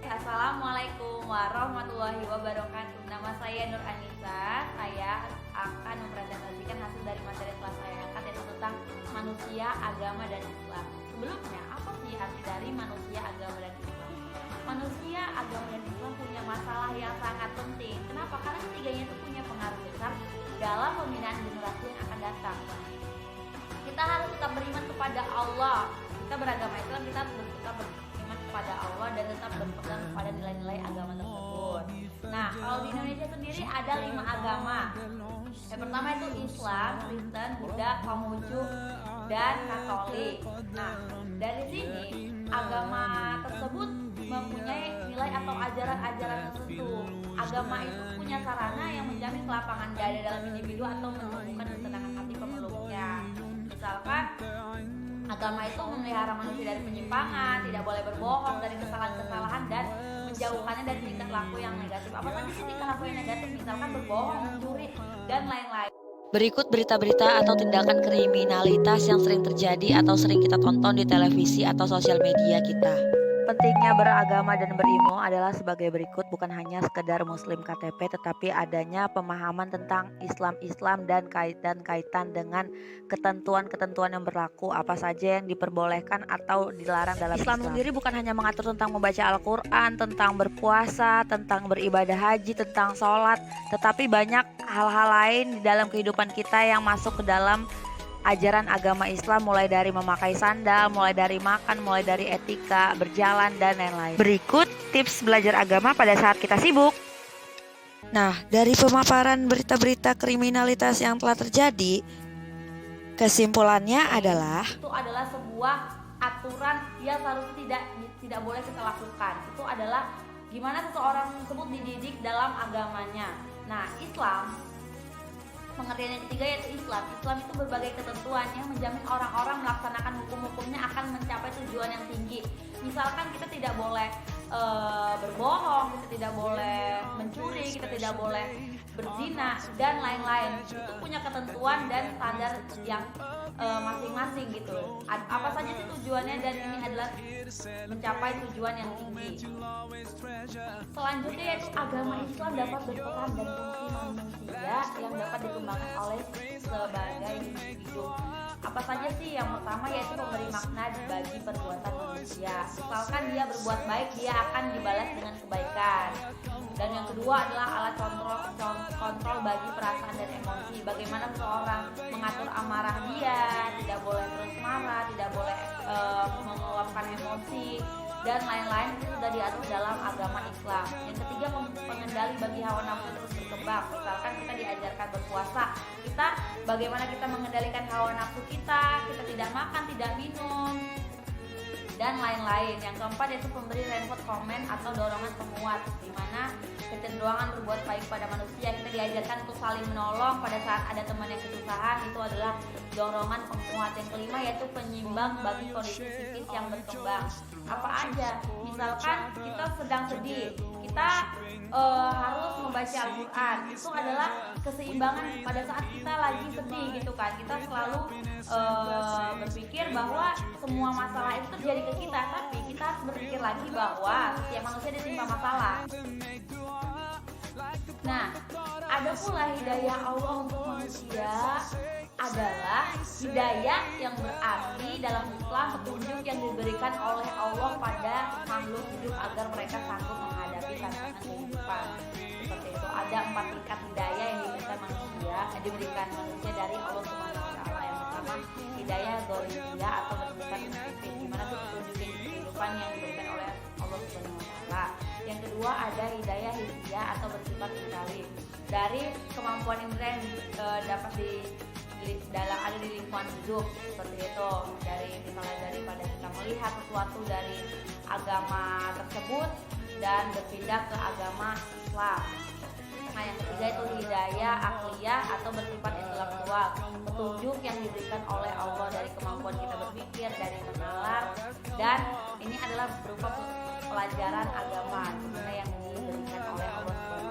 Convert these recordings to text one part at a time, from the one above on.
Assalamualaikum warahmatullahi wabarakatuh. Nama saya Nur Anissa. Saya akan mempresentasikan hasil dari materi kelas saya angkat, yaitu tentang manusia, agama, dan Islam. Sebelumnya, apa sih arti dari manusia, agama, dan Islam? Manusia, agama, dan Islam punya masalah yang sangat penting. Kenapa? Karena ketiganya itu punya pengaruh besar dalam pembinaan generasi yang akan datang. Kita harus tetap beriman kepada Allah. Kita beragama Islam, kita harus tetap beriman kepada Allah dan tetap berpegang kepada nilai-nilai agama tersebut. Nah, kalau di Indonesia sendiri ada 5 agama. Yang pertama itu Islam, Kristen, Buddha, Konghucu, dan Katolik. Nah, dari sini agama tersebut mempunyai nilai atau ajaran-ajaran tertentu. Agama itu punya sarana yang menjamin kelapangan dada dalam individu atau menumbuhkan ketenangan hati pemeluknya. Misalkan agama itu memelihara manusia dari penyimpangan, tidak boleh berbohong, dari kesalahan-kesalahan, dan menjauhkannya dari tingkah laku yang negatif. Apa saja sih tingkah laku yang negatif? Misalkan berbohong, mencuri, dan lain-lain. Berikut berita-berita atau tindakan kriminalitas yang sering terjadi atau sering kita tonton di televisi atau sosial media kita. Pentingnya beragama dan berilmu adalah sebagai berikut, bukan hanya sekedar muslim KTP, tetapi adanya pemahaman tentang Islam dan kaitan dengan ketentuan-ketentuan yang berlaku, apa saja yang diperbolehkan atau dilarang dalam Islam. Sendiri bukan hanya mengatur tentang membaca Al-Quran, tentang berpuasa, tentang beribadah haji, tentang sholat, tetapi banyak hal-hal lain di dalam kehidupan kita yang masuk ke dalam ajaran agama Islam, mulai dari memakai sandal, mulai dari makan, mulai dari etika, berjalan, dan lain-lain. Berikut tips belajar agama pada saat kita sibuk. Nah, dari pemaparan berita-berita kriminalitas yang telah terjadi, kesimpulannya adalah itu adalah sebuah aturan yang seharusnya tidak boleh kita lakukan. Itu adalah gimana seseorang tersebut dididik dalam agamanya. Nah, Islam, pengertian yang ketiga yaitu Islam. Islam itu berbagai ketentuan yang menjamin orang-orang melaksanakan hukum-hukumnya akan mencapai tujuan yang tinggi. Misalkan kita tidak boleh berbohong, kita tidak boleh mencuri, kita tidak boleh berzina, dan lain-lain. Itu punya ketentuan dan standar yang masing-masing gitu. Apa saja sih tujuannya, dan ini adalah mencapai tujuan yang tinggi. Selanjutnya yaitu agama Islam dapat berperan dan fungsi manusia yang dapat dikembangkan oleh sebagai individu. Apa saja sih? Yang pertama yaitu memberi makna bagi perbuatan manusia. Misalkan dia berbuat baik, dia akan dibalas dengan kebaikan. Dan yang kedua adalah alat kontrol bagi perasaan dan emosi. Bagaimana seseorang mengatur amarah dia, tidak boleh terus marah, tidak boleh mengeluapkan emosi, dan lain-lain, itu sudah diatur dalam agama Islam. Yang ketiga, pengendali bagi hawa nafsu terus berkembang. Misalkan kita diajarkan berpuasa, kita bagaimana kita mengendalikan hawa nafsu kita tidak makan, tidak minum, dan lain-lain. Yang keempat yaitu pemberi reinforcement komen atau dorongan penguat, di mana kecenderungan berbuat baik pada manusia. Kita diajarkan untuk saling menolong pada saat ada teman yang kesusahan, itu adalah dorongan penguat. Yang kelima yaitu penyimbang bagi kondisi psikis yang berkembang. Apa aja? Misalkan kita sedang sedih, kita harus membaca Al-Quran. Itu adalah keseimbangan pada saat kita lagi sedih gitu kan. Kita selalu berpikir bahwa semua masalah itu terjadi ke kita, tapi kita harus berpikir lagi bahwa setiap manusia ditimpa masalah. Nah, ada pula hidayah Allah untuk manusia adalah hidayah yang berarti dalam Islam petunjuk yang diberikan oleh Allah pada makhluk hidup agar mereka sanggup menghadapi tantangan kehidupan. Seperti itu, ada 4 tingkat hidayah yang diberikan manusia dari Allah Subhanahu wa taala. Yang pertama, hidayah dzaruriyah atau bersifat instintif, di mana tuh petunjuk kehidupan yang diberikan oleh Allah Subhanahu wa taala. Yang kedua ada hidayah hidayah atau bersifat intelektual, dari kemampuan indera yang dapat ada di lingkungan hidup, seperti itu. Misalnya daripada kita melihat sesuatu dari agama tersebut dan berpindah ke agama Islam. Nah, yang ketiga itu hidayah akliyah atau bersifat intelektual, petunjuk yang diberikan oleh Allah dari kemampuan kita berpikir, dari menalar, dan ini adalah berupa pelajaran agama yang diberikan oleh Allah SWT.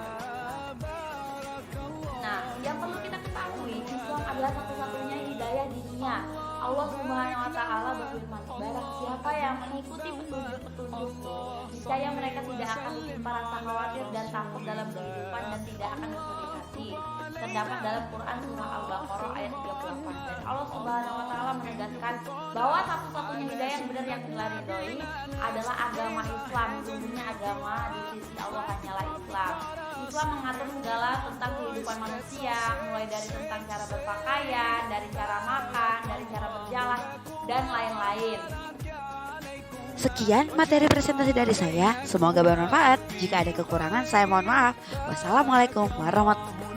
Nah, yang perlu kita ketahui, Islam adalah satu-satunya hidayah di dunia. Allah Subhanahu wa taala berfirman, Barang siapa yang mengikuti petunjuk-petunjukku, niscaya mereka tidak akan ditimpa rasa khawatir dan takut dalam kehidupan dan tidak akan bersedih hati. Terdapat dalam Quran surah Al-Baqarah ayat 38. Dan Allah Subhanahu wa taala menegaskan bahwa satu-satunya hidayah yang benar yang telah ridhoi adalah agama Islam. Sesungguhnya agama di sisi Allah hanyalah Islam. Islam mengatur segala tentang kehidupan manusia, mulai dari tentang cara berpakaian, dari cara makan, dari cara berjalan, dan lain-lain. Sekian materi presentasi dari saya, semoga bermanfaat. Jika ada kekurangan saya mohon maaf. Wassalamualaikum warahmatullahi wabarakatuh.